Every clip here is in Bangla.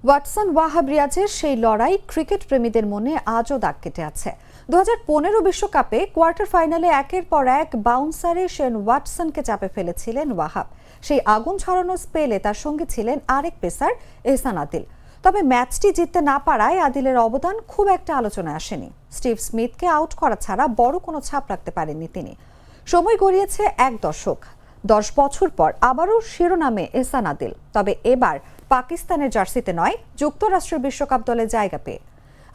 ওয়াটসন ওয়াহাব রিয়াজের সেই লড়াই ক্রিকেট প্রেমীদের মনে আজও দাগ কেটে আছে। 2015 বিশ্বকাপে কোয়ার্টার ফাইনালে একের পর এক বাউন্সারে শেন ওয়াটসনকে চাপে ফেলেছিলেন ওয়াহাব। সেই আগুন ছড়ানো স্পেলে তার সঙ্গে ছিলেন আরেক পেসার এহসান আদিল। তবে ম্যাচটি জিততে না পারায় আদিলের অবদান খুব একটা আলোচনায় আসেনি। স্টিভ স্মিথকে আউট করা ছাড়া বড় কোনো ছাপ রাখতে পারেননি তিনি। সময় গড়িয়েছে এক দশক, 10 বছর পর আবারও শিরোনামে এহসান আদিল, তবে এবার পাকিস্তানের জার্সিতে নয়, যুক্তরাষ্ট্রের বিশ্বকাপ দলে জায়গা পেয়ে।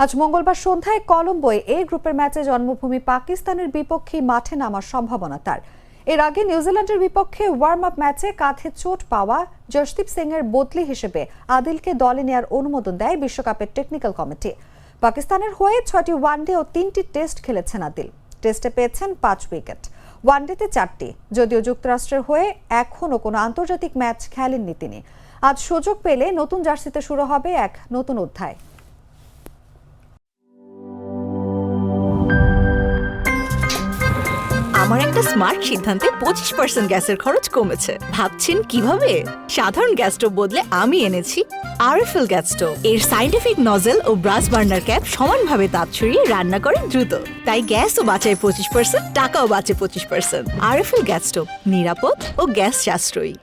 আজ মঙ্গলবার সন্ধ্যায় কলম্বোয় এই গ্রুপের ম্যাচে জন্মভূমি পাকিস্তানের বিপক্ষে মাঠে নামার সম্ভাবনা তার। এর আগে নিউজিল্যান্ডের বিপক্ষে ওয়ার্ম আপ ম্যাচে কাঁধে চোট পাওয়া জশদীপ সিং এর বদলি হিসেবে আদিলকে দলে নেওয়ার অনুমোদন দেয় বিশ্বকাপের টেকনিক্যাল কমিটি। পাকিস্তানের হয়ে 6টি ওয়ানডে ও 3টি টেস্ট খেলেছেন আদিল। টেস্টে পেয়েছেন 5 উইকেট, ওয়ানডেতে 4টি। যদিও যুক্তরাষ্ট্রের হয়ে এখনও কোনো আন্তর্জাতিক ম্যাচ খেলেননি তিনি। আজ সুযোগ পেলে নতুন জার্সিতে শুরু হবে এক নতুন অধ্যায়। আমার একটা স্মার্ট সিদ্ধান্তে 25% গ্যাসের খরচ কমেছে। ভাবছেন কিভাবে? সাধারণ গ্যাস স্টোভ বদলে আমি এনেছি আরএফএল গ্যাস স্টোভ। এর সাইন্টিফিক নজল ও ব্রাস বার্নার ক্যাপ সমানভাবে তাপ ছড়িয়ে রান্না করে দ্রুত। তাই গ্যাসও বাঁচায় 25%, টাকাও বাঁচে 25%। আরএফএল গ্যাস স্টোভ নিরাপদ ও গ্যাস সাশ্রয়ী।